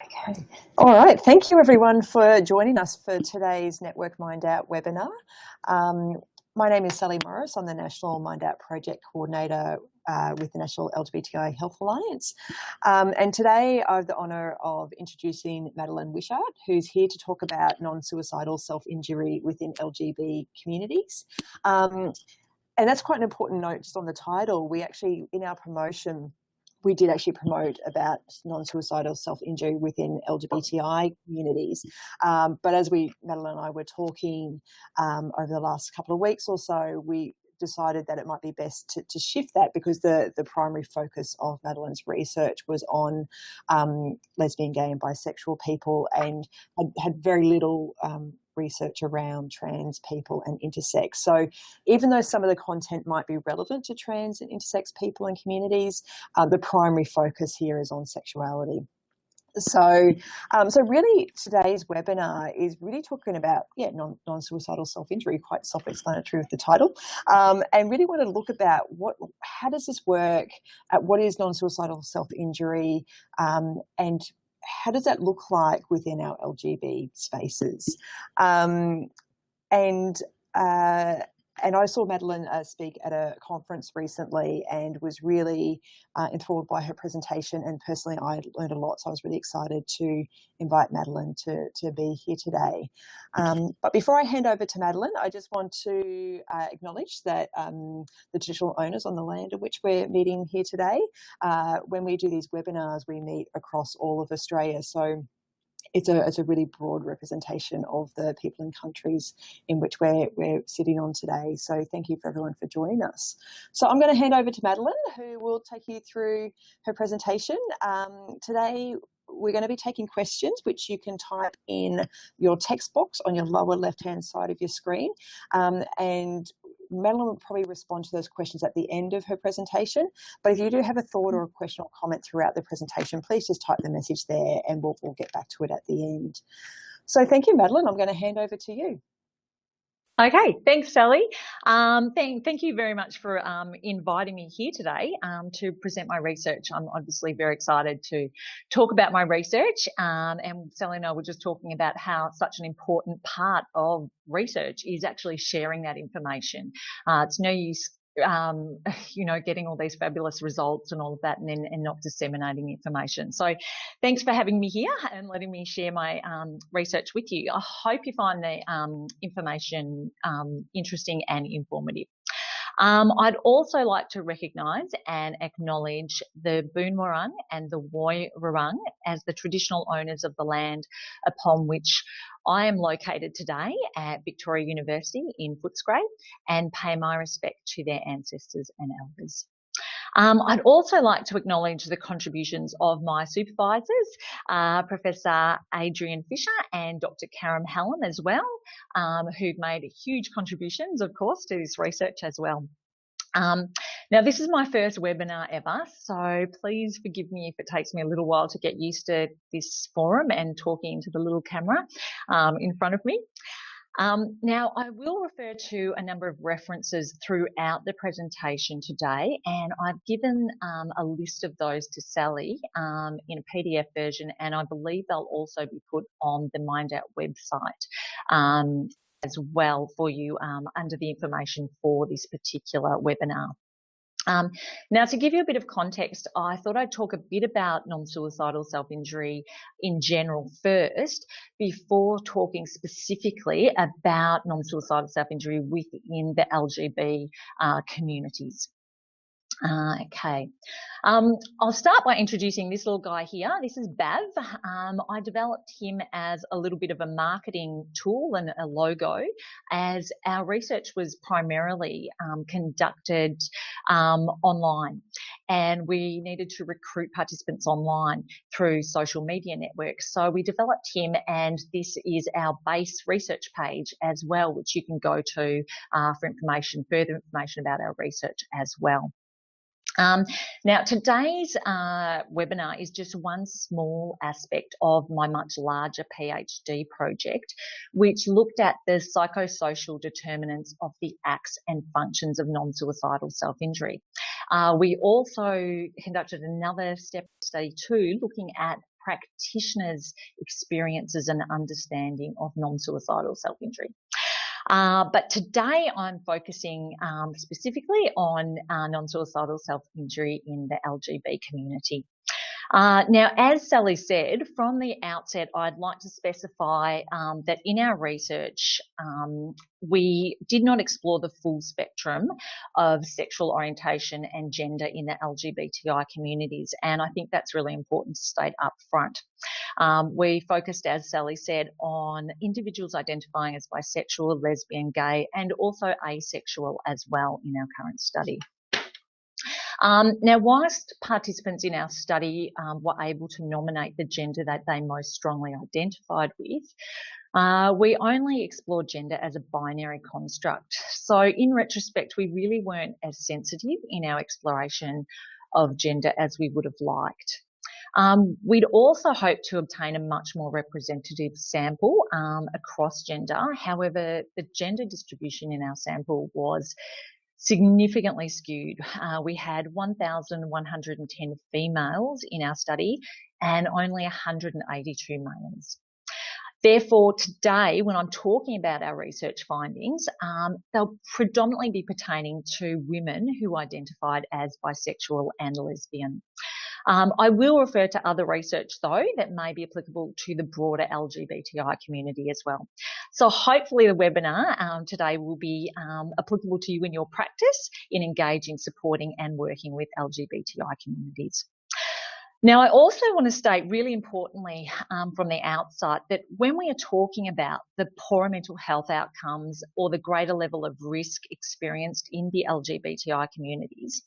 Okay. All right. Thank you, everyone, for joining us for today's Network Mind Out webinar. My name is Sally Morris. I'm the National Mind Out Project Coordinator with the National LGBTI Health Alliance. And today I have the honour of introducing Madeline Wishart, who's here to talk about non-suicidal self-injury within LGB communities. And that's quite an important note just on the title. We actually, in our promotion, we did actually promote about non-suicidal self-injury within LGBTI communities. But as Madeline and I were talking over the last couple of weeks or so, we decided that it might be best to shift that because the primary focus of Madeline's research was on lesbian, gay and bisexual people and had very little research around trans people and intersex. So even though some of the content might be relevant to trans and intersex people and communities, the primary focus here is on sexuality. So really today's webinar is really talking about, non-suicidal self-injury, quite self-explanatory with the title, and really want to look about how does this work, what is non-suicidal self-injury, and how does that look like within our LGB spaces? And I saw Madeline speak at a conference recently and was really enthralled by her presentation, and personally I learned a lot, so I was really excited to invite Madeline to be here today. But before I hand over to Madeline, I just want to acknowledge that the traditional owners on the land in which we're meeting here today, when we do these webinars, we meet across all of Australia. So it's a really broad representation of the people and countries in which we're sitting on today. So thank you for everyone for joining us. So I'm going to hand over to Madeline, who will take you through her presentation. Today we're going to be taking questions which you can type in your text box on your lower left-hand side of your screen, and Madeline will probably respond to those questions at the end of her presentation. But if you do have a thought or a question or comment throughout the presentation, please just type the message there and we'll get back to it at the end. So thank you, Madeline. I'm going to hand over to you. Okay, thanks, Sally. Thank you very much for inviting me here today to present my research. I'm obviously very excited to talk about my research, and Sally and I were just talking about how such an important part of research is actually sharing that information. It's no use getting all these fabulous results and all of that and not disseminating information. So thanks for having me here and letting me share my research with you. I hope you find the information interesting and informative. I'd also like to recognise and acknowledge the Boonwurrung and the Woiwurrung as the traditional owners of the land upon which I am located today at Victoria University in Footscray, and pay my respect to their ancestors and elders. I'd also like to acknowledge the contributions of my supervisors, Professor Adrian Fisher and Dr. Karen Hallam as well, who've made huge contributions, of course, to this research as well. Now, this is my first webinar ever, so please forgive me if it takes me a little while to get used to this forum and talking into the little camera in front of me. Now, I will refer to a number of references throughout the presentation today, and I've given a list of those to Sally in a PDF version, and I believe they'll also be put on the Mind Out website as well for you under the information for this particular webinar. Now, to give you a bit of context, I thought I'd talk a bit about non-suicidal self-injury in general first, before talking specifically about non-suicidal self-injury within the LGB communities. Okay. I'll start by introducing this little guy here. This is Bav. I developed him as a little bit of a marketing tool and a logo, as our research was primarily conducted online, and we needed to recruit participants online through social media networks. So we developed him, and this is our base research page as well, which you can go to for further information about our research as well. Now, today's webinar is just one small aspect of my much larger PhD project, which looked at the psychosocial determinants of the acts and functions of non-suicidal self-injury. We also conducted another step study too, looking at practitioners' experiences and understanding of non-suicidal self-injury. But today I'm focusing specifically on non-suicidal self-injury in the LGB community. Now, as Sally said, from the outset, I'd like to specify that in our research, we did not explore the full spectrum of sexual orientation and gender in the LGBTI communities, and I think that's really important to state up front. We focused, as Sally said, on individuals identifying as bisexual, lesbian, gay, and also asexual as well in our current study. Now, whilst participants in our study were able to nominate the gender that they most strongly identified with, we only explored gender as a binary construct. So in retrospect, we really weren't as sensitive in our exploration of gender as we would have liked. We'd also hoped to obtain a much more representative sample across gender. However, the gender distribution in our sample was significantly skewed. We had 1,110 females in our study and only 182 males. Therefore, today, when I'm talking about our research findings, they'll predominantly be pertaining to women who identified as bisexual and lesbian. I will refer to other research, though, that may be applicable to the broader LGBTI community as well. So hopefully the webinar today will be applicable to you in your practice in engaging, supporting and working with LGBTI communities. Now, I also want to state really importantly from the outset that when we are talking about the poorer mental health outcomes or the greater level of risk experienced in the LGBTI communities,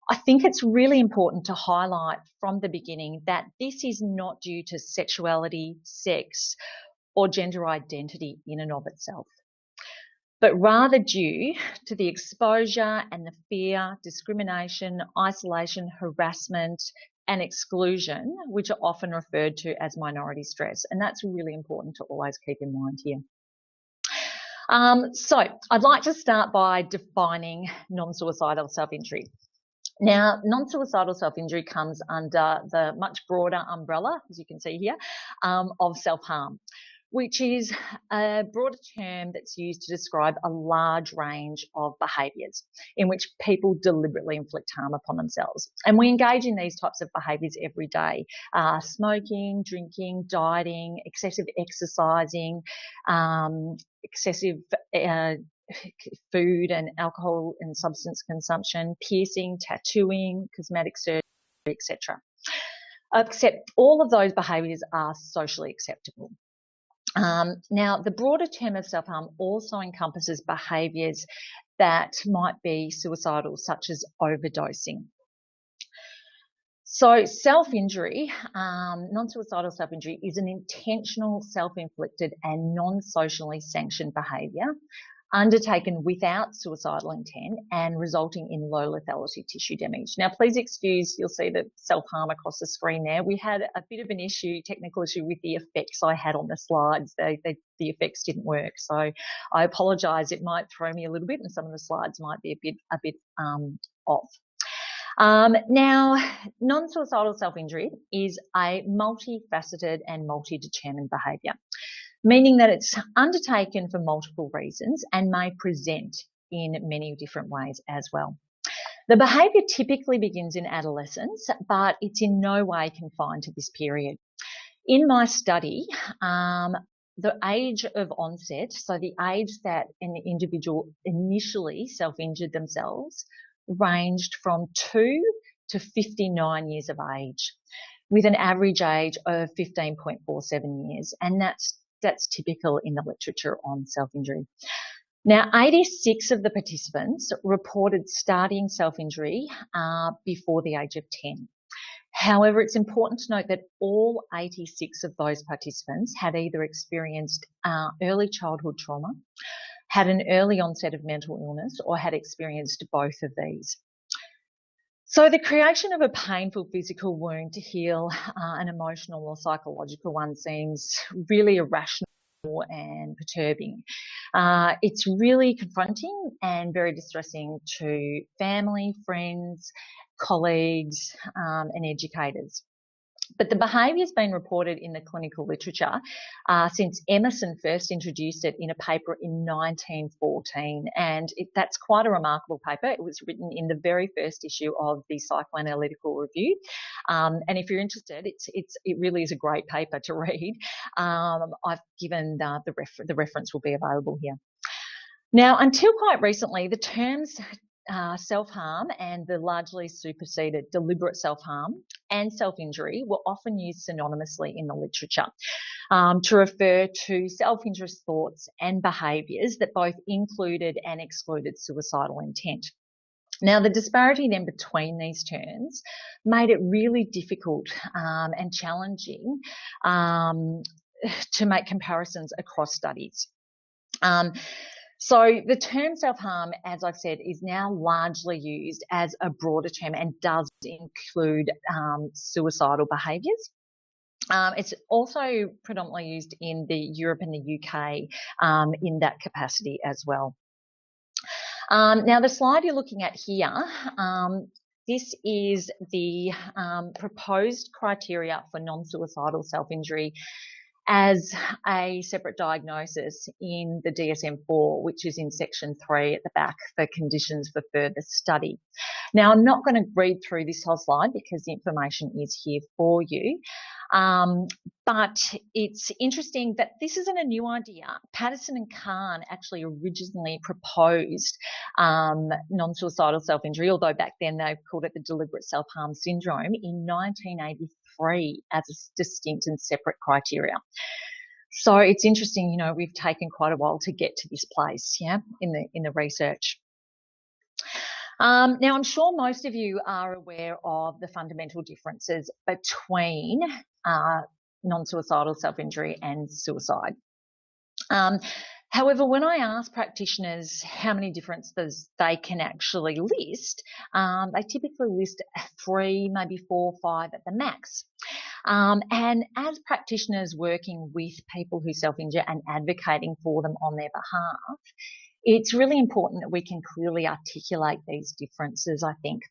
I think it's really important to highlight from the beginning that this is not due to sexuality, sex, or gender identity in and of itself, but rather due to the exposure and the fear, discrimination, isolation, harassment, and exclusion, which are often referred to as minority stress. And that's really important to always keep in mind here. So I'd like to start by defining non-suicidal self-injury. Now, non-suicidal self-injury comes under the much broader umbrella, as you can see here, of self-harm, which is a broader term that's used to describe a large range of behaviours in which people deliberately inflict harm upon themselves. And we engage in these types of behaviours every day: smoking, drinking, dieting, excessive exercising, excessive food and alcohol and substance consumption, piercing, tattooing, cosmetic surgery, etc. Except all of those behaviours are socially acceptable. Now, the broader term of self-harm also encompasses behaviours that might be suicidal, such as overdosing. So self-injury, non-suicidal self-injury, is an intentional, self-inflicted and non-socially sanctioned behaviour undertaken without suicidal intent and resulting in low lethality tissue damage. Now, please excuse, you'll see the self-harm across the screen there. We had a bit of an issue, technical issue with the effects I had on the slides. The effects didn't work, so I apologise. It might throw me a little bit and some of the slides might be a bit off. Now, non-suicidal self-injury is a multifaceted and multi-determined behaviour, meaning that it's undertaken for multiple reasons and may present in many different ways as well. The behaviour typically begins in adolescence, but it's in no way confined to this period. In my study, the age of onset, so the age that an individual initially self-injured themselves, ranged from 2 to 59 years of age, with an average age of 15.47 years, and that's typical in the literature on self-injury. Now, 86 of the participants reported starting self-injury before the age of 10. However, it's important to note that all 86 of those participants had either experienced early childhood trauma, had an early onset of mental illness, or had experienced both of these. So the creation of a painful physical wound to heal an emotional or psychological one seems really irrational and perturbing. It's really confronting and very distressing to family, friends, colleagues, and educators. But the behaviour has been reported in the clinical literature since Emerson first introduced it in a paper in 1914. And that's quite a remarkable paper. It was written in the very first issue of the Psychoanalytical Review. And if you're interested, it really is a great paper to read. I've given the reference will be available here. Now, until quite recently, the terms self-harm and the largely superseded deliberate self-harm and self-injury were often used synonymously in the literature to refer to self-injurious thoughts and behaviours that both included and excluded suicidal intent. Now, the disparity then between these terms made it really difficult and challenging to make comparisons across studies. So the term self-harm, as I've said, is now largely used as a broader term and does include suicidal behaviours. It's also predominantly used in the Europe and the UK in that capacity as well. Now, the slide you're looking at here, this is the proposed criteria for non-suicidal self-injury as a separate diagnosis in the DSM-4, which is in section 3 at the back for conditions for further study. Now, I'm not going to read through this whole slide because the information is here for you. But it's interesting that this isn't a new idea. Patterson and Kahn actually originally proposed non-suicidal self-injury, although back then they called it the deliberate self-harm syndrome, in 1983 as a distinct and separate criteria. So it's interesting, you know, we've taken quite a while to get to this place, yeah, in the research. Now, I'm sure most of you are aware of the fundamental differences between non-suicidal self-injury and suicide. However, when I ask practitioners how many differences they can actually list, they typically list 3, maybe 4, 5 at the max. And as practitioners working with people who self-injure and advocating for them on their behalf, it's really important that we can clearly articulate these differences, I think.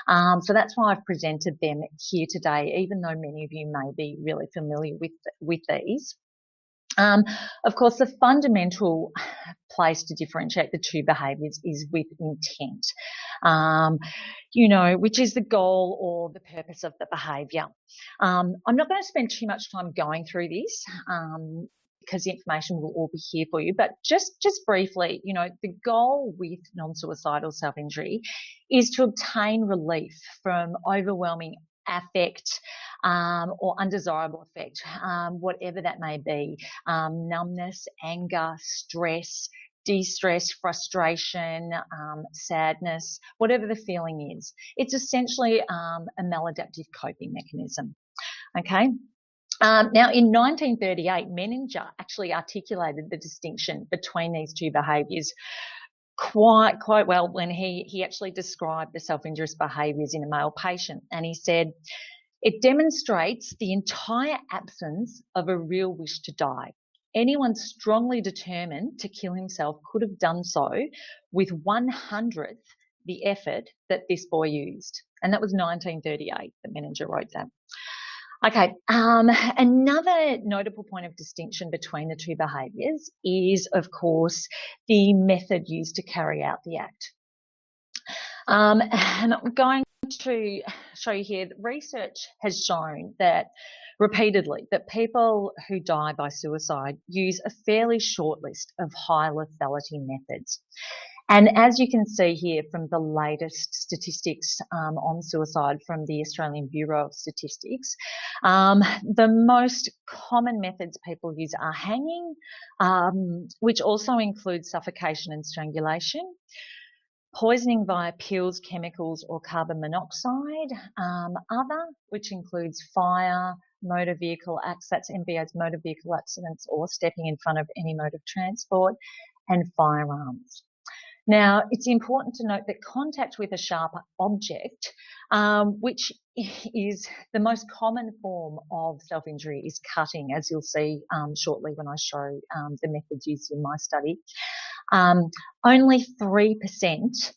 So that's why I've presented them here today, even though many of you may be really familiar with these. Of course, the fundamental place to differentiate the two behaviours is with intent, you know, which is the goal or the purpose of the behaviour. I'm not going to spend too much time going through this, because the information will all be here for you. But just briefly, you know, the goal with non-suicidal self-injury is to obtain relief from overwhelming affect or undesirable affect, whatever that may be, numbness, anger, stress, de-stress, frustration, sadness, whatever the feeling is. It's essentially a maladaptive coping mechanism, okay? Now, in 1938, Menninger actually articulated the distinction between these two behaviours quite well when he actually described the self-injurious behaviours in a male patient. And he said, it demonstrates the entire absence of a real wish to die. Anyone strongly determined to kill himself could have done so with 1/100th the effort that this boy used. And that was 1938 that Menninger wrote that. Okay, another notable point of distinction between the two behaviours is, of course, the method used to carry out the act. And I'm going to show you here that research has shown that repeatedly that people who die by suicide use a fairly short list of high lethality methods. And as you can see here from the latest statistics on suicide from the Australian Bureau of Statistics, the most common methods people use are hanging, which also includes suffocation and strangulation, poisoning via pills, chemicals or carbon monoxide, other, which includes fire, motor vehicle accidents, that's MVA's motor vehicle accidents or stepping in front of any mode of transport, and firearms. Now, it's important to note that contact with a sharp object, which is the most common form of self-injury, is cutting, as you'll see shortly when I show the methods used in my study. Only 3%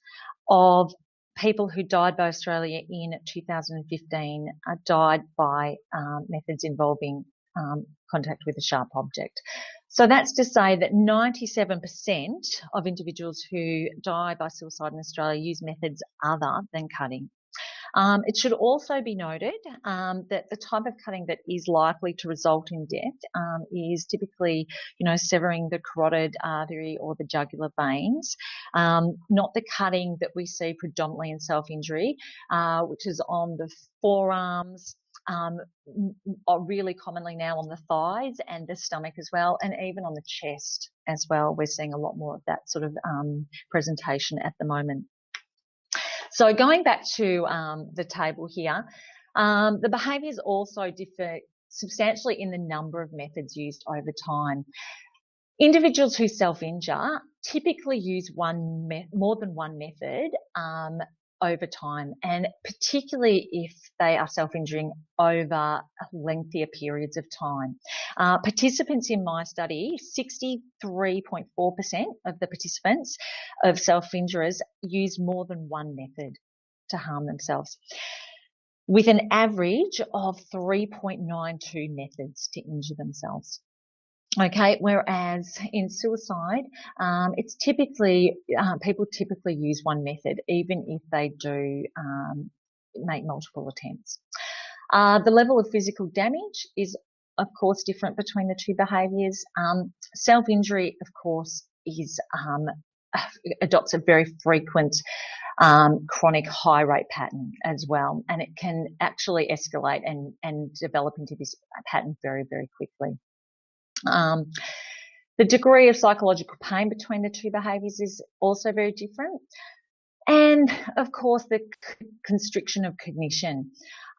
of people who died by Australia in 2015 died by methods involving contact with a sharp object. So that's to say that 97% of individuals who die by suicide in Australia use methods other than cutting. It should also be noted that the type of cutting that is likely to result in death is typically, severing the carotid artery or the jugular veins, not the cutting that we see predominantly in self-injury, which is on the forearms, really commonly now on the thighs and the stomach as well, and even on the chest as well. We're seeing a lot more of that sort of presentation at the moment. So going back to the table here, the behaviours also differ substantially in the number of methods used over time. Individuals who self-injure typically use more than one method over time, and particularly if they are self-injuring over lengthier periods of time. Participants in my study, 63.4% of the participants of self-injurers use more than one method to harm themselves, with an average of 3.92 methods to injure themselves. Okay, whereas in suicide, it's typically, people typically use one method, even if they do make multiple attempts. The level of physical damage is, of course, different between the two behaviours. Self-injury, of course, is adopts a very frequent chronic high rate pattern as well, and it can actually escalate and develop into this pattern very, very quickly. The degree of psychological pain between the two behaviours is also very different. And, of course, the constriction of cognition.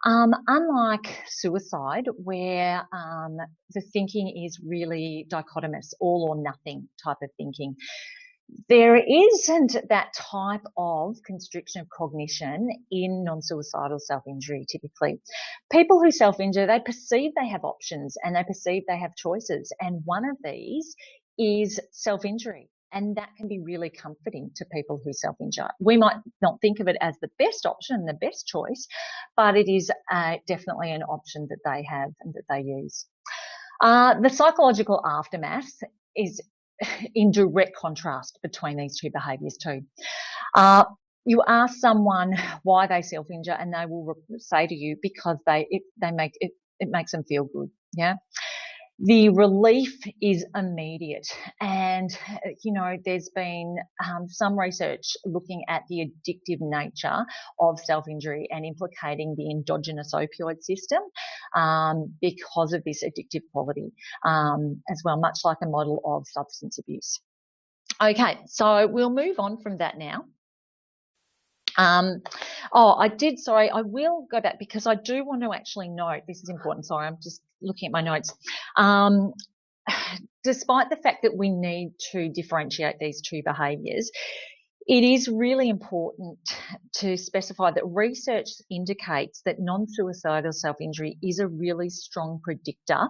Unlike suicide, where the thinking is really dichotomous, all or nothing type of thinking, there isn't that type of constriction of cognition in non-suicidal self-injury typically. People who self-injure, they perceive they have options and they perceive they have choices, and one of these is self-injury, and that can be really comforting to people who self-injure. We might not think of it as the best option and the best choice, but it is definitely an option that they have and that they use. The psychological aftermath is in direct contrast between these two behaviours too. You ask someone why they self-injure and they will say to you because it makes them feel good. Yeah. The relief is immediate, and there's been some research looking at the addictive nature of self-injury and implicating the endogenous opioid system because of this addictive quality as well, much like a model of substance abuse. Okay, so we'll move on from that now. I will go back because I do want to actually note, this is important, sorry, I'm just looking at my notes. Despite the fact that we need to differentiate these two behaviours, it is really important to specify that research indicates that non-suicidal self-injury is a really strong predictor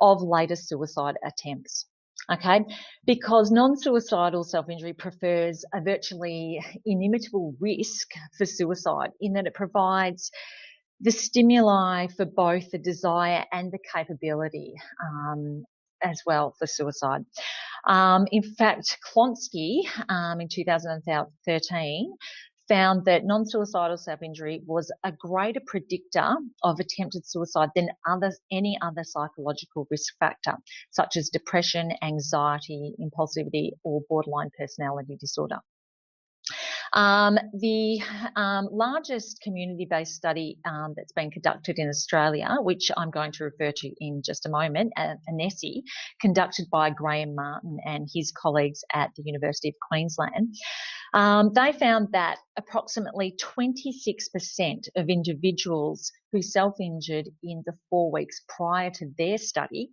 of later suicide attempts. Okay, because non-suicidal self-injury prefers a virtually inimitable risk for suicide in that it provides the stimuli for both the desire and the capability as well for suicide. In fact, Klonsky in 2013 found that non-suicidal self-injury was a greater predictor of attempted suicide than any other psychological risk factor, such as depression, anxiety, impulsivity, or borderline personality disorder. The largest community-based study that's been conducted in Australia, which I'm going to refer to in just a moment, ANESI, conducted by Graham Martin and his colleagues at the University of Queensland, they found that approximately 26% of individuals who self-injured in the 4 weeks prior to their study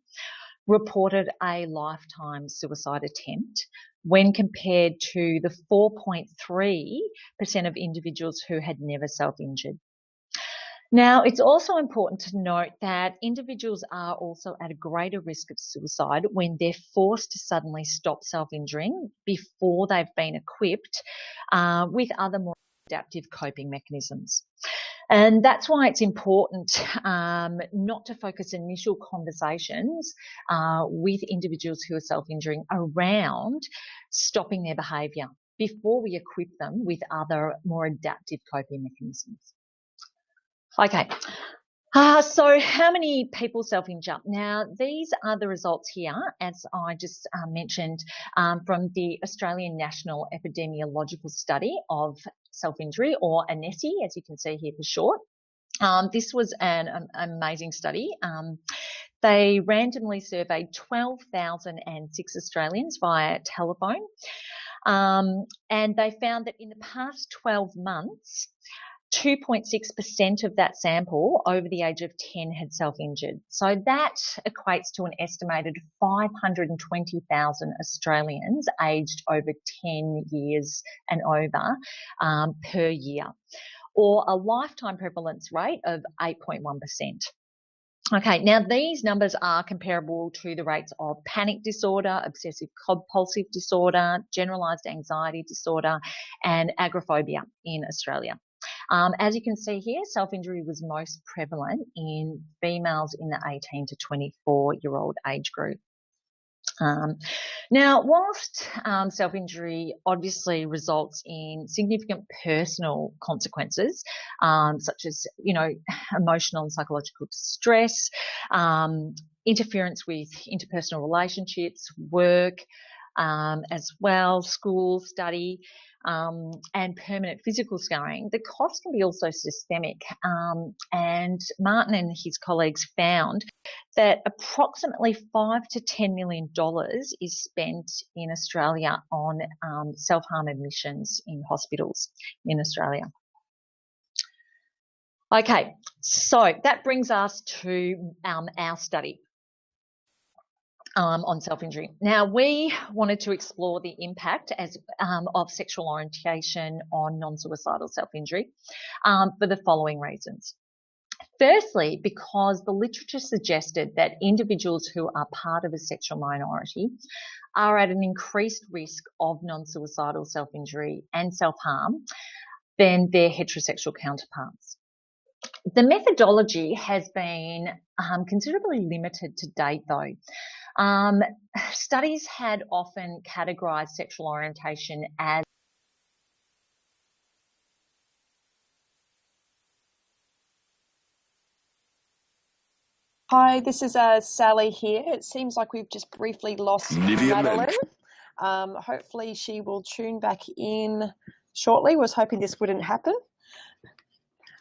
reported a lifetime suicide attempt when compared to the 4.3% of individuals who had never self-injured. Now, it's also important to note that individuals are also at a greater risk of suicide when they're forced to suddenly stop self-injuring before they've been equipped with other more adaptive coping mechanisms. And that's why it's important not to focus initial conversations with individuals who are self-injuring around stopping their behaviour before we equip them with other more adaptive coping mechanisms. Okay. So how many people self-injure? Now, these are the results here, as I just mentioned, from the Australian National Epidemiological Study of Self-Injury, or ANESI, as you can see here for short. This was an amazing study. They randomly surveyed 12,006 Australians via telephone, and they found that in the past 12 months, 2.6% of that sample over the age of 10 had self-injured. So that equates to an estimated 520,000 Australians aged over 10 years and over per year, or a lifetime prevalence rate of 8.1%. Okay, now these numbers are comparable to the rates of panic disorder, obsessive compulsive disorder, generalised anxiety disorder, and agoraphobia in Australia. As you can see here, self-injury was most prevalent in females in the 18 to 24-year-old age group. Now, whilst self-injury obviously results in significant personal consequences, such as, emotional and psychological distress, interference with interpersonal relationships, work, as well, school, study, and permanent physical scarring, the cost can be also systemic. And Martin and his colleagues found that approximately $5 to $10 million is spent in Australia on self-harm admissions in hospitals in Australia. Okay, so that brings us to our study on self-injury. Now, we wanted to explore the impact of sexual orientation on non-suicidal self-injury for the following reasons. Firstly, because the literature suggested that individuals who are part of a sexual minority are at an increased risk of non-suicidal self-injury and self-harm than their heterosexual counterparts. The methodology has been considerably limited to date, though. Studies had often categorised sexual orientation as Hi, this is Sally here. It seems like we've just briefly lost Madeline. Hopefully she will tune back in shortly. Was hoping this wouldn't happen.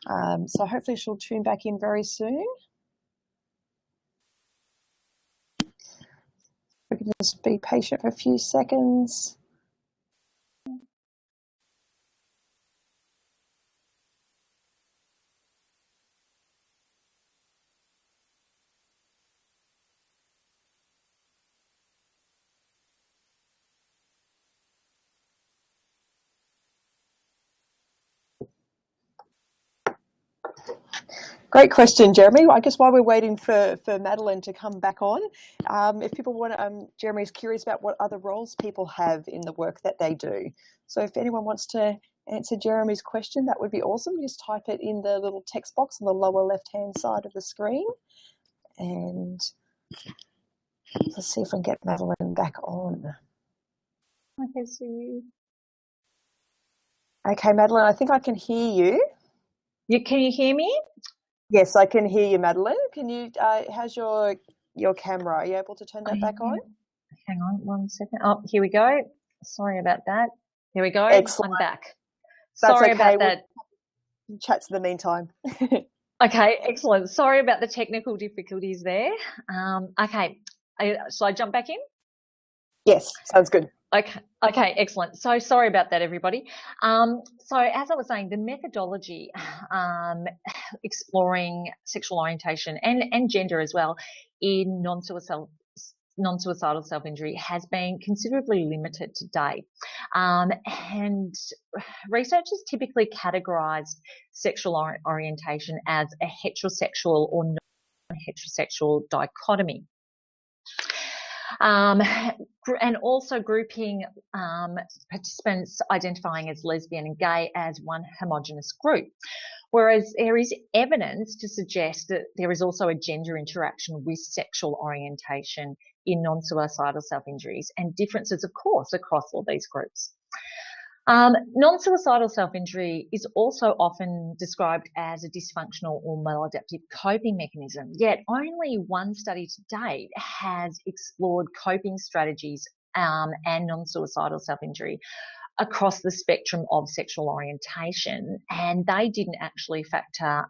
So hopefully she'll tune back in very soon. We can just be patient for a few seconds. Great question, Jeremy. I guess while we're waiting for Madeline to come back on, if people want to, Jeremy's curious about what other roles people have in the work that they do. So if anyone wants to answer Jeremy's question, that would be awesome. Just type it in the little text box on the lower left-hand side of the screen. And let's see if I can get Madeline back on. I can see you. Okay, Madeline, I think I can hear you. Can you hear me? Yes, I can hear you, Madeline. Can you? How's your camera? Are you able to turn that back on? Hang on 1 second. Oh, here we go. Sorry about that. Here we go. Excellent. I'm back. That's Sorry okay. about that. We'll chat in the meantime. Okay, excellent. Sorry about the technical difficulties there. Okay, shall I jump back in? Yes, sounds good. Okay, excellent. So sorry about that, everybody. So as I was saying, the methodology exploring sexual orientation and gender as well in non-suicidal self-injury has been considerably limited to date. And researchers typically categorised sexual orientation as a heterosexual or non-heterosexual dichotomy. And also grouping participants identifying as lesbian and gay as one homogenous group. Whereas there is evidence to suggest that there is also a gender interaction with sexual orientation in non-suicidal self-injuries, and differences, of course, across all these groups. Non-suicidal self-injury is also often described as a dysfunctional or maladaptive coping mechanism, yet only one study to date has explored coping strategies and non-suicidal self-injury across the spectrum of sexual orientation, and they didn't actually factor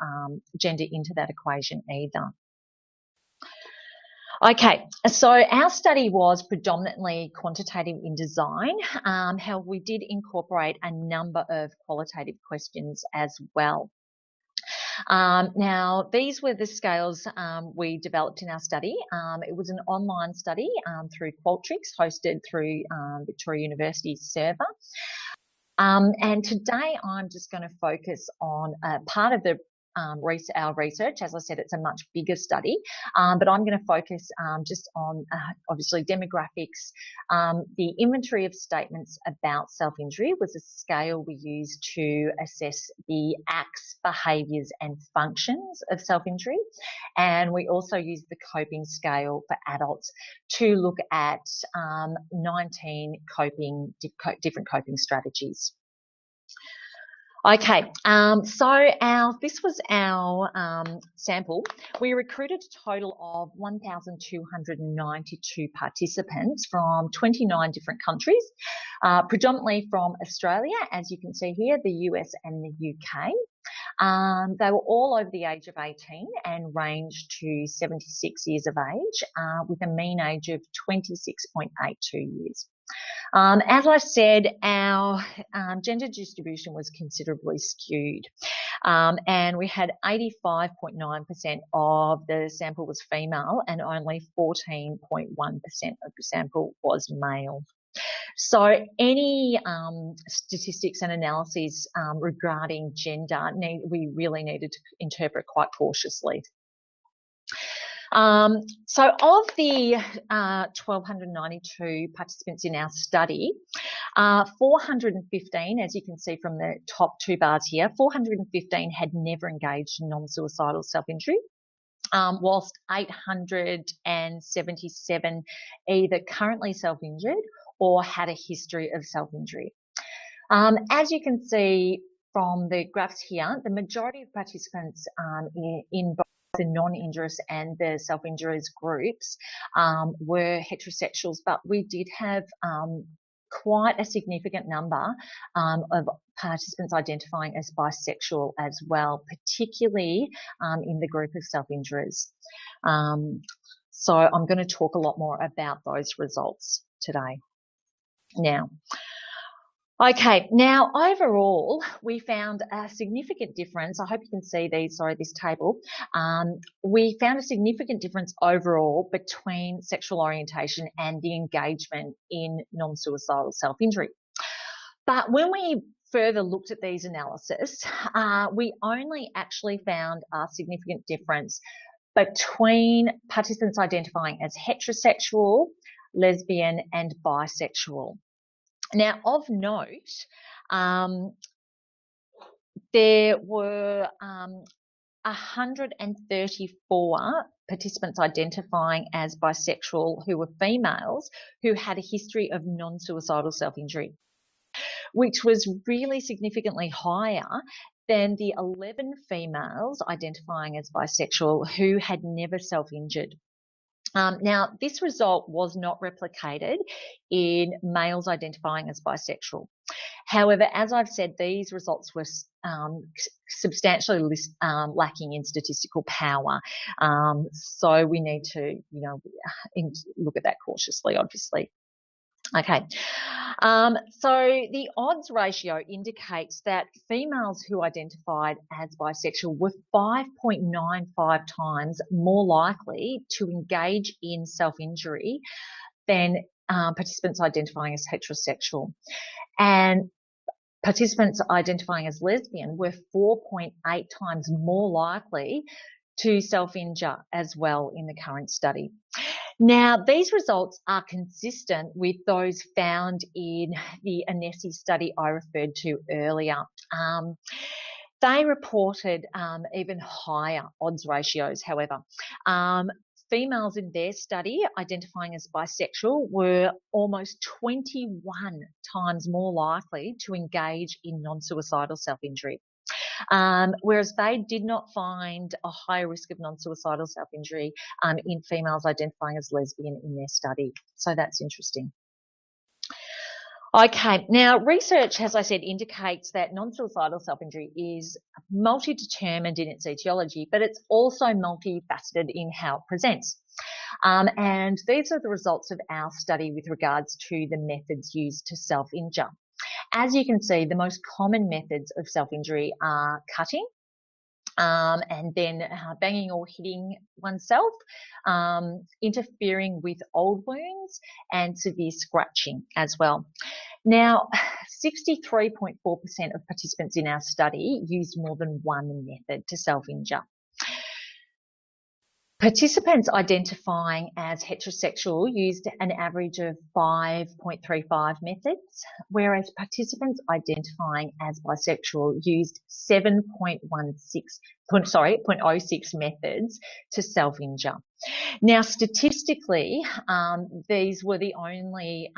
gender into that equation either. Okay, so our study was predominantly quantitative in design. However, we did incorporate a number of qualitative questions as well. Now, these were the scales we developed in our study. It was an online study through Qualtrics, hosted through Victoria University's server. And today I'm just going to focus on part of our research. As I said, it's a much bigger study, but I'm going to focus just on obviously demographics. The inventory of statements about self-injury was a scale we used to assess the acts, behaviours and functions of self-injury, and we also used the coping scale for adults to look at 19 different coping strategies. Okay, so this was our sample. We recruited a total of 1,292 participants from 29 different countries, predominantly from Australia, as you can see here, the US and the UK. They were all over the age of 18 and ranged to 76 years of age, with a mean age of 26.82 years. As I said, our gender distribution was considerably skewed, and we had 85.9% of the sample was female and only 14.1% of the sample was male. So any statistics and analyses regarding gender, we really needed to interpret quite cautiously. So of the 1,292 participants in our study, 415, as you can see from the top two bars here, 415 had never engaged in non-suicidal self-injury, whilst 877 either currently self-injured or had a history of self-injury. As you can see from the graphs here, the majority of participants in both the non-injurious and the self-injurious groups were heterosexuals, but we did have quite a significant number of participants identifying as bisexual as well, particularly in the group of self-injurers. So I'm going to talk a lot more about those results today. Now, overall, we found a significant difference. I hope you can see this table. We found a significant difference overall between sexual orientation and the engagement in non-suicidal self-injury. But when we further looked at these analyses, we only actually found a significant difference between participants identifying as heterosexual, lesbian, and bisexual. Now, of note, there were 134 participants identifying as bisexual who were females who had a history of non-suicidal self-injury, which was really significantly higher than the 11 females identifying as bisexual who had never self-injured. Now, this result was not replicated in males identifying as bisexual. However, as I've said, these results were substantially lacking in statistical power. So we need to, look at that cautiously, obviously. Okay, so the odds ratio indicates that females who identified as bisexual were 5.95 times more likely to engage in self-injury than participants identifying as heterosexual. And participants identifying as lesbian were 4.8 times more likely to self-injure as well in the current study. Now, these results are consistent with those found in the Anesi study I referred to earlier. They reported even higher odds ratios, however. Females in their study identifying as bisexual were almost 21 times more likely to engage in non-suicidal self-injury. Whereas they did not find a higher risk of non-suicidal self-injury in females identifying as lesbian in their study. So that's interesting. Okay, now research, as I said, indicates that non-suicidal self-injury is multi-determined in its etiology, but it's also multifaceted in how it presents. And these are the results of our study with regards to the methods used to self-injure. As you can see, the most common methods of self-injury are cutting, and then banging or hitting oneself, interfering with old wounds, and severe scratching as well. Now, 63.4% of participants in our study used more than one method to self-injure. Participants identifying as heterosexual used an average of 5.35 methods, whereas participants identifying as bisexual used 0.06 methods to self-injure. Now, statistically, these were the only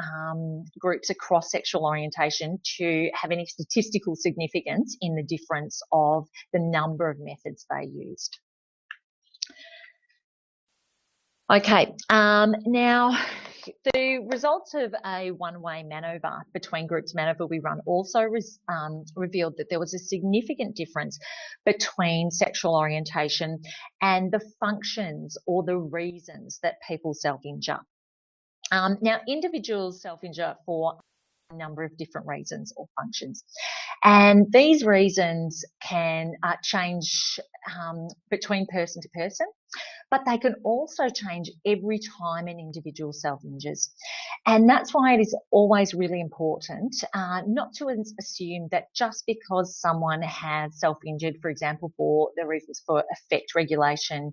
groups across sexual orientation to have any statistical significance in the difference of the number of methods they used. Okay, now the results of a one-way manoeuvre between groups manoeuvre we run also revealed that there was a significant difference between sexual orientation and the functions or the reasons that people self-injure. Now, individuals self-injure for a number of different reasons or functions, and these reasons can change between person to person, but they can also change every time an individual self-injures. And that's why it is always really important not to assume that just because someone has self-injured, for example, for the reasons for affect regulation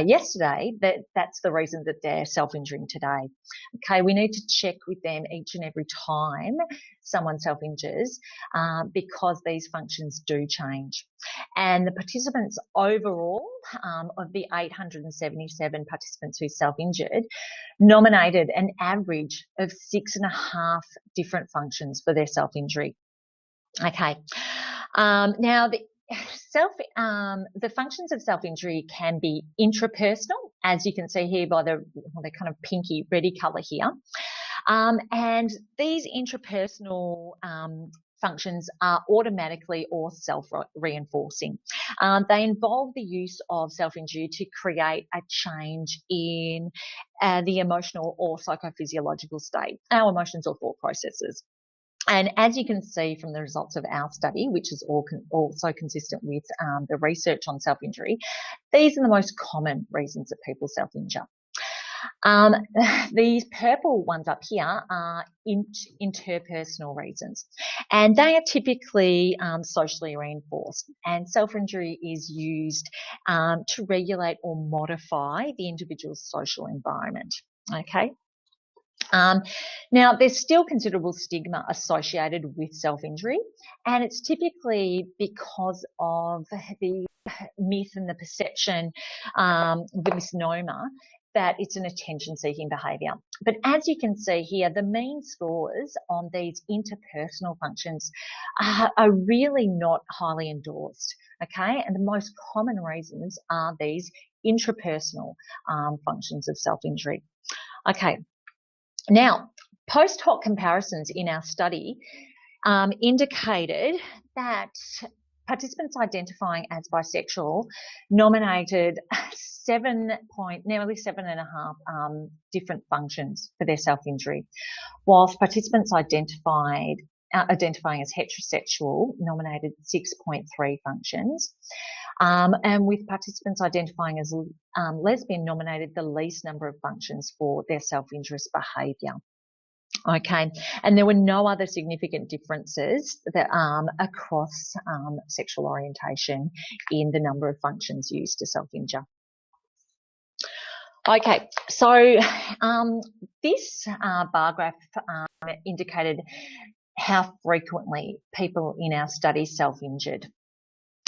yesterday, that's the reason that they're self-injuring today. Okay, we need to check with them each and every time someone self-injures because these functions do change. And the participants overall, of the 877 participants who self-injured, nominated an average of 6.5 different functions for their self-injury. Okay. Now, the functions of self-injury can be intrapersonal, as you can see here by the kind of pinky reddy colour here. And these intrapersonal functions are automatically or self-reinforcing. They involve the use of self-injury to create a change in the emotional or psychophysiological state, our emotions or thought processes. And as you can see from the results of our study, which is also consistent with the research on self-injury, these are the most common reasons that people self-injure. These purple ones up here are interpersonal reasons, and they are typically socially reinforced, and self-injury is used to regulate or modify the individual's social environment. Okay. Now, there's still considerable stigma associated with self-injury, and it's typically because of the myth and the perception, the misnomer, that it's an attention-seeking behaviour. But as you can see here, the mean scores on these interpersonal functions are really not highly endorsed, okay? And the most common reasons are these intrapersonal functions of self-injury. Okay. Now, post-hoc comparisons in our study indicated that participants identifying as bisexual nominated nearly 7.5 different functions for their self-injury, whilst participants identifying as heterosexual nominated 6.3 functions, and with participants identifying as lesbian nominated the least number of functions for their self-injurious behaviour. Okay, and there were no other significant differences that across sexual orientation in the number of functions used to self-injure. Okay, so this bar graph indicated how frequently people in our study self-injured.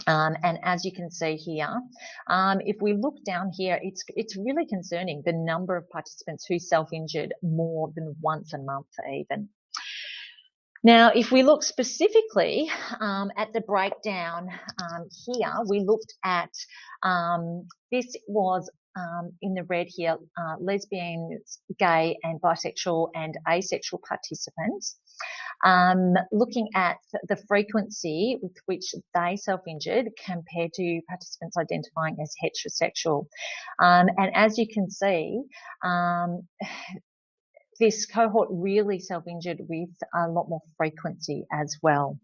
And as you can see here, if we look down here, it's really concerning, the number of participants who self-injured more than once a month even. Now, if we look specifically at the breakdown here, we looked at, this was in the red here, lesbians, gay and bisexual and asexual participants. Looking at the frequency with which they self-injured compared to participants identifying as heterosexual. And as you can see, this cohort really self-injured with a lot more frequency as well.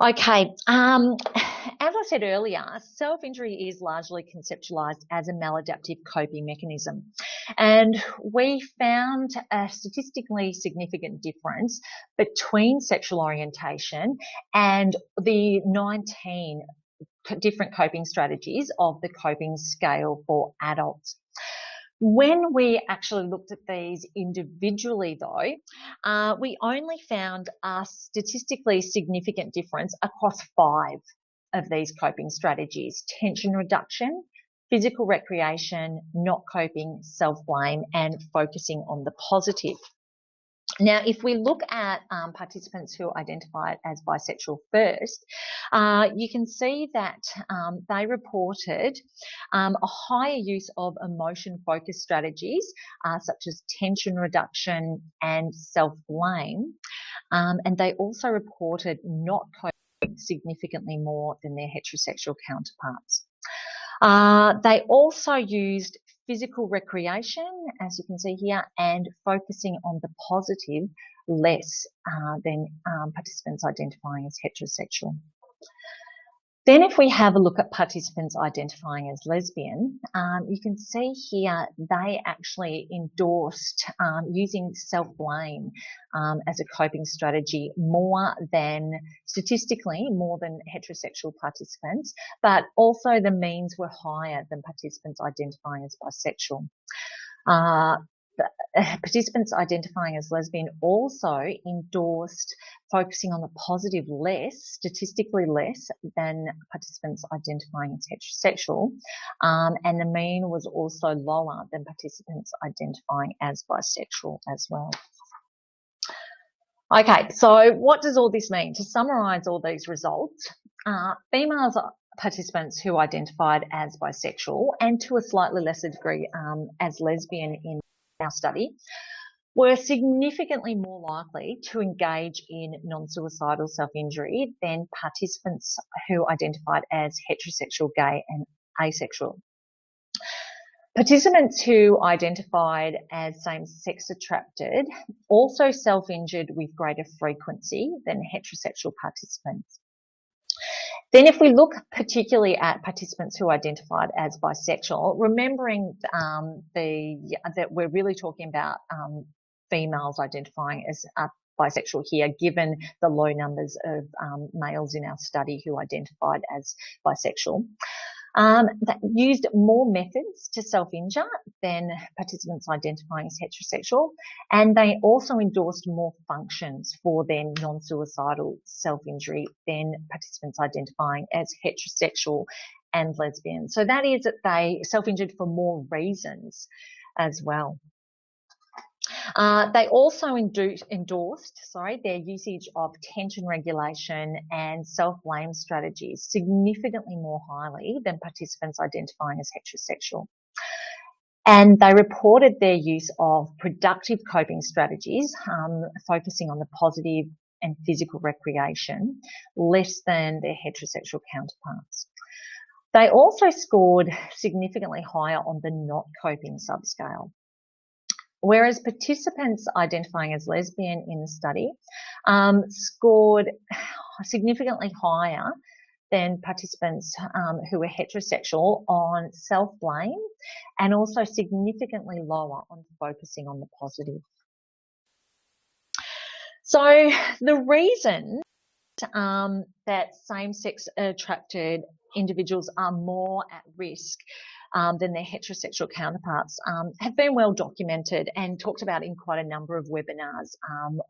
Okay, as I said earlier, self-injury is largely conceptualised as a maladaptive coping mechanism. And we found a statistically significant difference between sexual orientation and the 19 different coping strategies of the coping scale for adults. When we actually looked at these individually, though, we only found a statistically significant difference across 5 of these coping strategies: tension reduction, physical recreation, not coping, self-blame, and focusing on the positive. Now, if we look at participants who identified as bisexual first, you can see that they reported a higher use of emotion-focused strategies such as tension reduction and self-blame, and they also reported not coping significantly more than their heterosexual counterparts. They also used physical recreation, as you can see here, and focusing on the positive less than participants identifying as heterosexual. Then if we have a look at participants identifying as lesbian, you can see here they actually endorsed using self-blame as a coping strategy statistically more than heterosexual participants, but also the means were higher than participants identifying as bisexual. Participants identifying as lesbian also endorsed focusing on the positive statistically less than participants identifying as heterosexual, and the mean was also lower than participants identifying as bisexual as well. Okay, so what does all this mean? To summarise all these results, females participants who identified as bisexual and to a slightly lesser degree as lesbian in our study were significantly more likely to engage in non-suicidal self-injury than participants who identified as heterosexual, gay and asexual. Participants who identified as same-sex attracted also self-injured with greater frequency than heterosexual participants. Then if we look particularly at participants who identified as bisexual, remembering that we're really talking about females identifying as bisexual here, given the low numbers of males in our study who identified as bisexual, that used more methods to self-injure than participants identifying as heterosexual, and they also endorsed more functions for their non-suicidal self-injury than participants identifying as heterosexual and lesbian. So that is that they self-injured for more reasons as well. They also endorsed their usage of tension regulation and self-blame strategies significantly more highly than participants identifying as heterosexual. And they reported their use of productive coping strategies, focusing on the positive and physical recreation, less than their heterosexual counterparts. They also scored significantly higher on the not coping subscale. Whereas participants identifying as lesbian in the study scored significantly higher than participants who were heterosexual on self-blame, and also significantly lower on focusing on the positive. So the reason that same-sex attracted individuals are more at risk than their heterosexual counterparts have been well documented and talked about in quite a number of webinars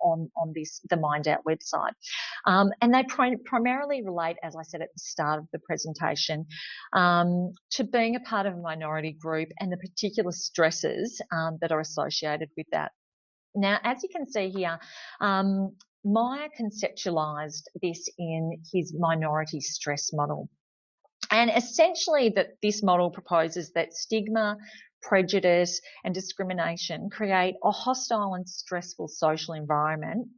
on the Mind Out website. And they primarily relate, as I said at the start of the presentation, to being a part of a minority group and the particular stresses that are associated with that. Now, as you can see here, Meyer conceptualised this in his minority stress model. And essentially this model proposes that stigma, prejudice and discrimination create a hostile and stressful social environment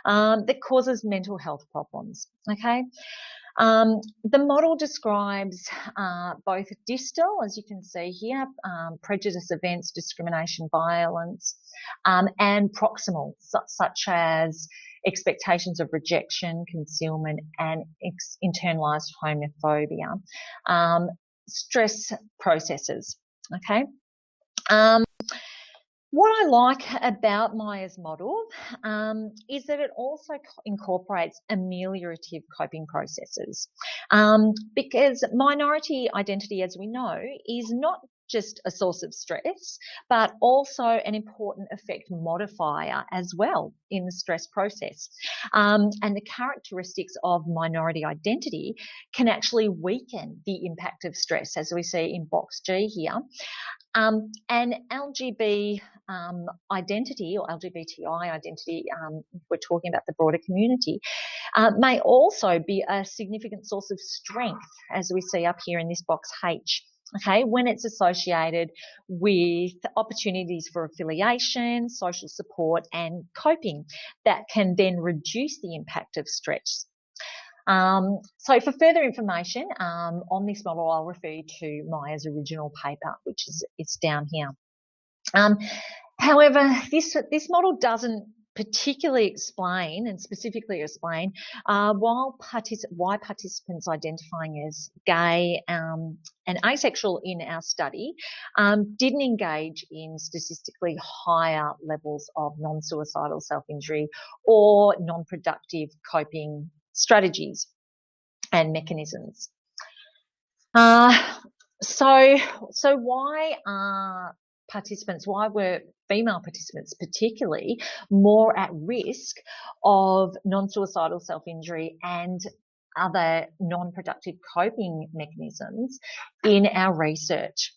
that causes mental health problems, okay? The model describes both distal, as you can see here, prejudice events, discrimination, violence, and proximal, such as expectations of rejection, concealment, and internalized homophobia, stress processes, okay? What I like about Meyer's model is that it also incorporates ameliorative coping processes, because minority identity, as we know, is not just a source of stress, but also an important effect modifier as well in the stress process. And the characteristics of minority identity can actually weaken the impact of stress, as we see in box G here. And LGB identity, or LGBTI identity, if we're talking about the broader community, may also be a significant source of strength, as we see up here in this box H, okay, when it's associated with opportunities for affiliation, social support and coping that can then reduce the impact of stress. So for further information on this model, I'll refer you to Meyer's original paper, which is down here. However, this model doesn't particularly explain and specifically explain why participants identifying as gay and asexual in our study didn't engage in statistically higher levels of non-suicidal self-injury or non-productive coping strategies and mechanisms. So why were female participants particularly more at risk of non-suicidal self-injury and other non-productive coping mechanisms in our research?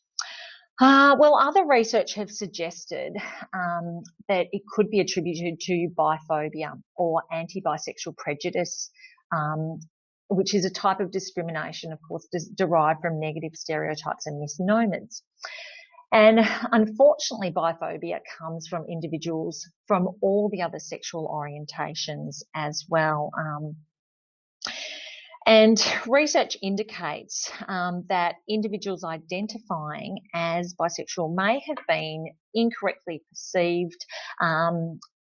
Well, other research have suggested that it could be attributed to biphobia or anti-bisexual prejudice, which is a type of discrimination, of course, derived from negative stereotypes and misnomers. And unfortunately, biphobia comes from individuals from all the other sexual orientations as well. And research indicates that individuals identifying as bisexual may have been incorrectly perceived,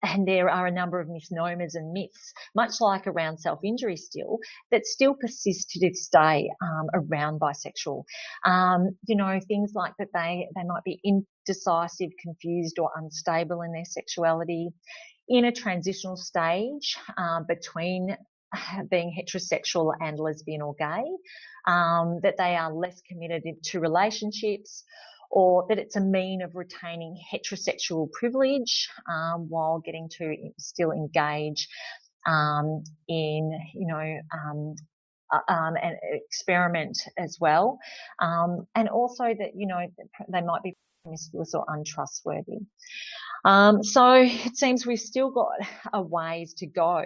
and there are a number of misnomers and myths, much like around self-injury still, that still persist to this day around bisexual. You know, things like that they might be indecisive, confused or unstable in their sexuality, in a transitional stage between being heterosexual and lesbian or gay, that they are less committed to relationships, or that it's a mean of retaining heterosexual privilege while getting to still engage in, you know, and experiment as well. And also that, you know, they might be promiscuous or untrustworthy. So it seems we've still got a ways to go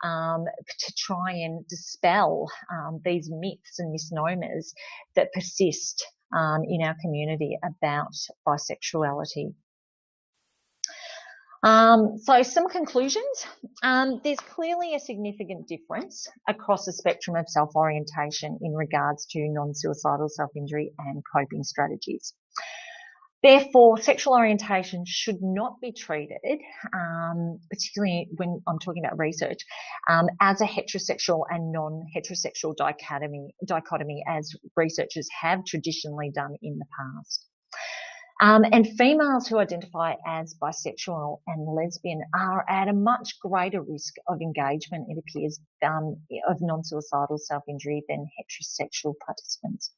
to try and dispel these myths and misnomers that persist in our community about bisexuality. So some conclusions. There's clearly a significant difference across the spectrum of self-orientation in regards to non-suicidal self-injury and coping strategies. Therefore, sexual orientation should not be treated, particularly when I'm talking about research, as a heterosexual and non-heterosexual dichotomy, as researchers have traditionally done in the past. And females who identify as bisexual and lesbian are at a much greater risk of engagement, it appears, of non-suicidal self-injury than heterosexual participants.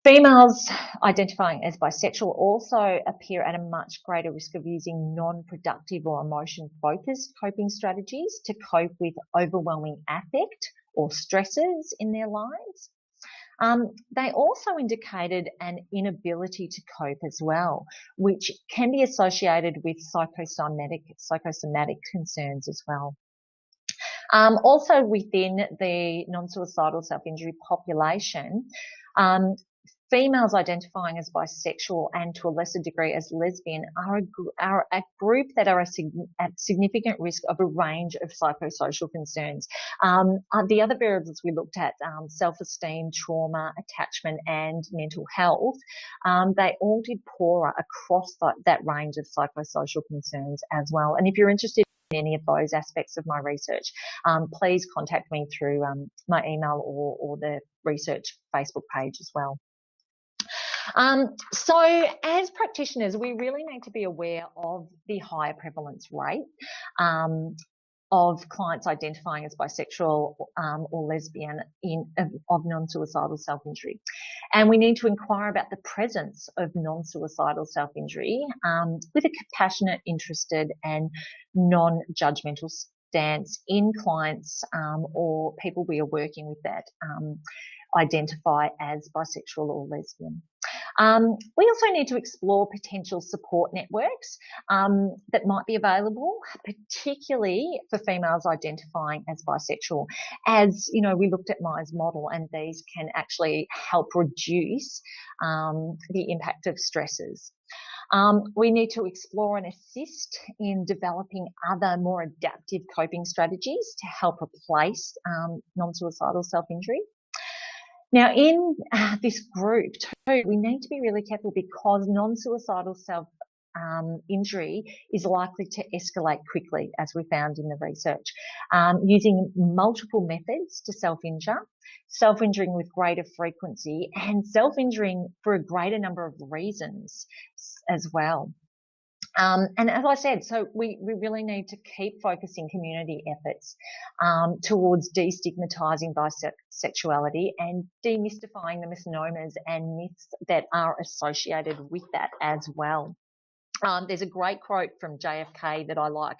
Females identifying as bisexual also appear at a much greater risk of using non-productive or emotion-focused coping strategies to cope with overwhelming affect or stresses in their lives. They also indicated an inability to cope as well, which can be associated with psychosomatic concerns as well. Also within the non-suicidal self-injury population, females identifying as bisexual and to a lesser degree as lesbian are a group that are at significant risk of a range of psychosocial concerns. The other variables we looked at, self-esteem, trauma, attachment and mental health, they all did poorer across that range of psychosocial concerns as well. And if you're interested in any of those aspects of my research, please contact me through my email or the research Facebook page as well. So as practitioners, we really need to be aware of the higher prevalence rate of clients identifying as bisexual or lesbian of non-suicidal self-injury. And we need to inquire about the presence of non-suicidal self-injury with a compassionate, interested and non-judgmental stance in clients or people we are working with that identify as bisexual or lesbian. We also need to explore potential support networks that might be available, particularly for females identifying as bisexual. As you know, we looked at Myers' model, and these can actually help reduce the impact of stresses. We need to explore and assist in developing other more adaptive coping strategies to help replace non-suicidal self-injury. Now, in this group too, we need to be really careful because non-suicidal self-injury is likely to escalate quickly, as we found in the research, using multiple methods to self-injure, self-injuring with greater frequency, and self-injuring for a greater number of reasons as well. And as I said, so we really need to keep focusing community efforts towards destigmatising bisexuality and demystifying the misnomers and myths that are associated with that as well. There's a great quote from JFK that I like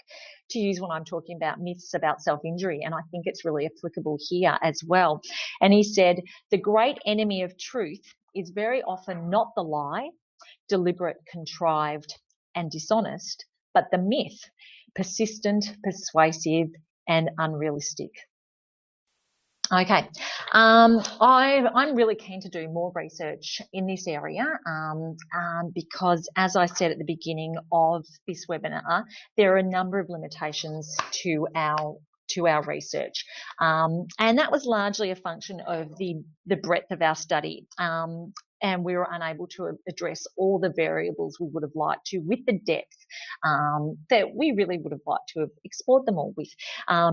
to use when I'm talking about myths about self-injury, and I think it's really applicable here as well. And he said, "The great enemy of truth is very often not the lie, deliberate, contrived, and dishonest, but the myth, persistent, persuasive, and unrealistic." Okay, I'm really keen to do more research in this area because, as I said at the beginning of this webinar, there are a number of limitations to our research, and that was largely a function of the breadth of our study. And we were unable to address all the variables we would have liked to with the depth that we really would have liked to have explored them all with,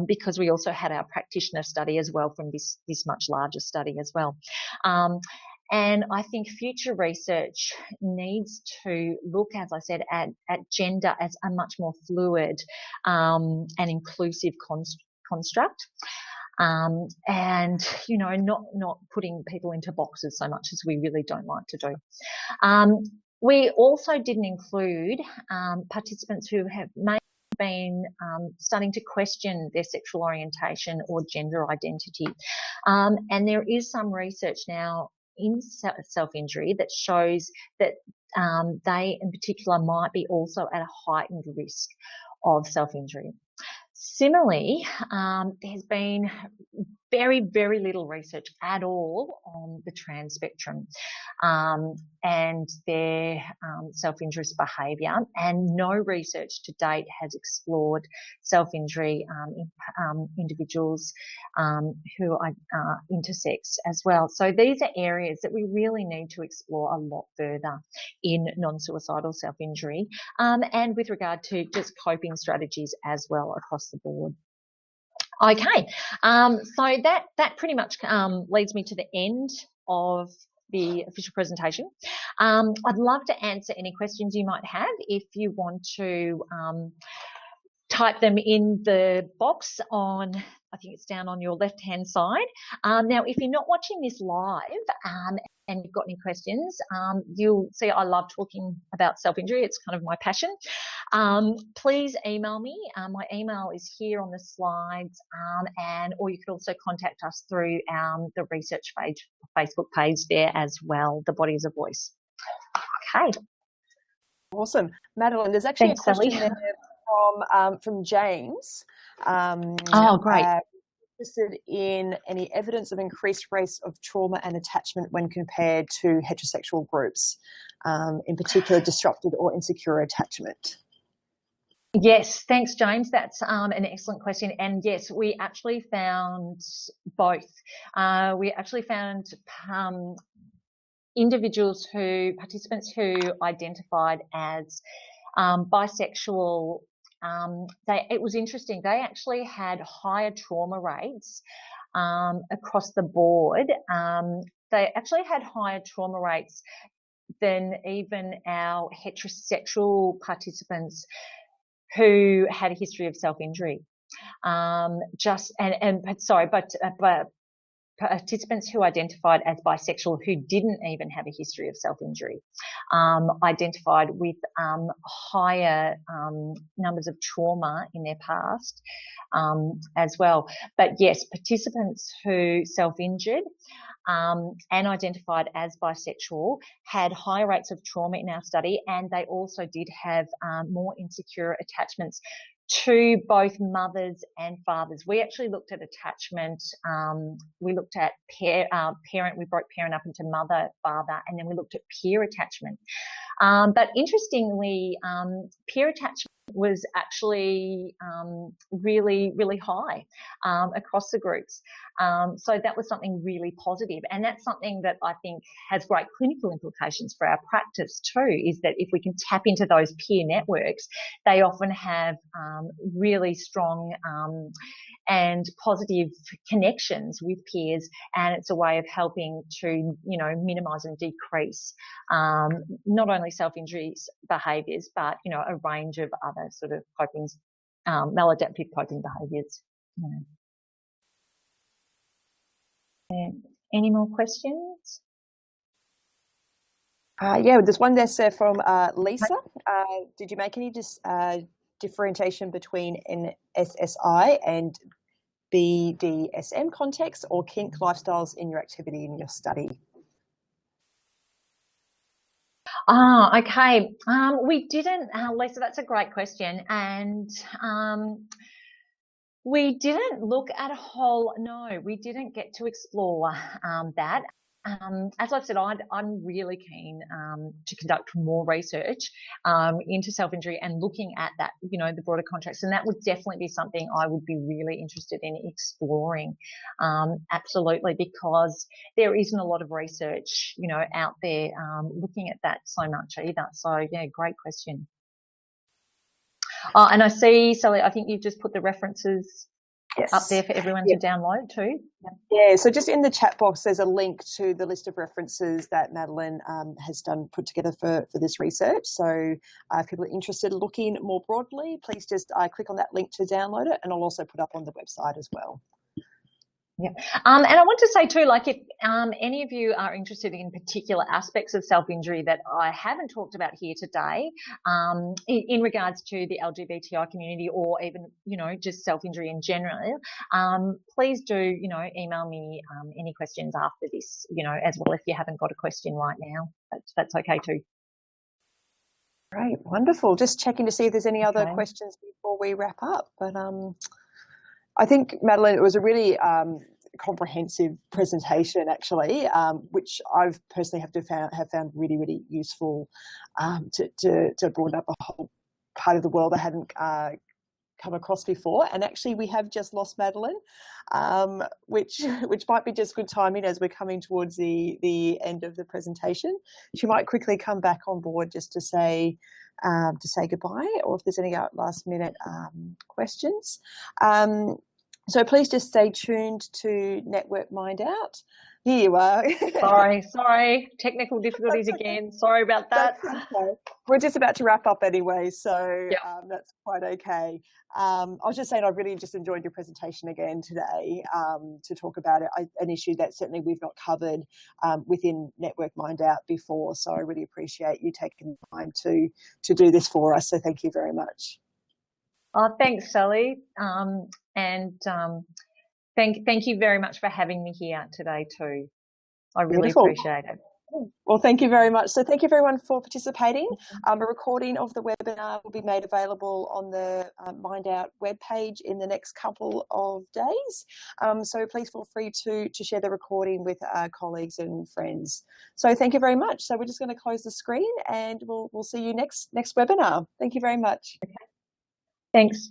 because we also had our practitioner study as well from this much larger study as well. And I think future research needs to look, as I said, at gender as a much more fluid and inclusive construct. And, you know, not putting people into boxes so much as we really don't like to do. We also didn't include participants who may have been starting to question their sexual orientation or gender identity. And there is some research now in self-injury that shows that they in particular might be also at a heightened risk of self-injury. Similarly, there's been very, very little research at all on the trans spectrum and their self-injurious behaviour, and no research to date has explored self-injury in individuals who are intersex as well. So these are areas that we really need to explore a lot further in non-suicidal self-injury and with regard to just coping strategies as well across the board. Okay, so that pretty much leads me to the end of the official presentation. I'd love to answer any questions you might have. If you want to type them in the box on I think it's down on your left-hand side. Now, if you're not watching this live and you've got any questions, you'll see I love talking about self-injury. It's kind of my passion. Please email me. My email is here on the slides, or you could also contact us through the research page, Facebook page there as well, The Body is a Voice. Okay. Awesome. Madeline, there's actually Thanks, a question Sally. there from James. Oh, great. Interested in any evidence of increased rates of trauma and attachment when compared to heterosexual groups, in particular disrupted or insecure attachment. Yes, thanks, James. That's an excellent question. And yes, we actually found both. We actually found participants who identified as bisexual. It was interesting. They actually had higher trauma rates across the board. They actually had higher trauma rates than even our heterosexual participants who had a history of self-injury. But participants who identified as bisexual who didn't even have a history of self-injury identified with higher numbers of trauma in their past as well. But yes, participants who self-injured and identified as bisexual had higher rates of trauma in our study, and they also did have more insecure attachments to both mothers and fathers. We actually looked at attachment. We looked at parent. We broke parent up into mother, father, and then we looked at peer attachment. But interestingly, peer attachment was actually really, really high across the groups. So that was something really positive. And that's something that I think has great clinical implications for our practice too, is that if we can tap into those peer networks, they often have really strong and positive connections with peers, and it's a way of helping to, minimise and decrease not only self-injury behaviours, but, a range of other sort of coping, maladaptive coping behaviours. Any more questions? Yeah, there's one there, sir, from Lisa. Did you make any differentiation between NSSI and BDSM context or kink lifestyles in your activity in your study? Okay. We didn't, Lisa, that's a great question. And we didn't look at we didn't get to explore that. As I've said, I'm really keen to conduct more research into self-injury and looking at that, the broader context. And that would definitely be something I would be really interested in exploring, absolutely, because there isn't a lot of research, out there looking at that so much either. So, yeah, great question. And I see, Sally, I think you've just put the references up there for everyone to download too. Yeah, so just in the chat box, there's a link to the list of references that Madeline has put together for this research. So if people are interested in looking more broadly, please just click on that link to download it, and I'll also put up on the website as well. Yeah. And I want to say too, like if any of you are interested in particular aspects of self-injury that I haven't talked about here today, in regards to the LGBTI community or even, just self-injury in general, please do, email me any questions after this, as well if you haven't got a question right now. That's okay too. Great, wonderful. Just checking to see if there's any other questions before we wrap up. But I think, Madeline, it was a really comprehensive presentation, actually, which I've personally have found really, really useful to broaden up a whole part of the world I hadn't come across before. And actually, we have just lost Madeline, which might be just good timing as we're coming towards the end of the presentation. She might quickly come back on board just to say goodbye, or if there's any last minute questions. So please just stay tuned to Network Mind Out. Here you are. Sorry, technical difficulties again. Sorry about that. That's okay. We're just about to wrap up anyway, so Yep. that's quite okay. I was just saying I really just enjoyed your presentation again today to talk about an issue that certainly we've not covered within Network Mind Out before. So I really appreciate you taking the time to do this for us. So thank you very much. Oh, thanks, Sally. Thank you very much for having me here today too. I really Beautiful. appreciate it. Well, thank you very much. So thank you everyone for participating. A recording of the webinar will be made available on the Mind Out webpage in the next couple of days. So please feel free to share the recording with colleagues and friends. So thank you very much. So we're just going to close the screen and we'll see you next webinar. Thank you very much. Okay. Thanks.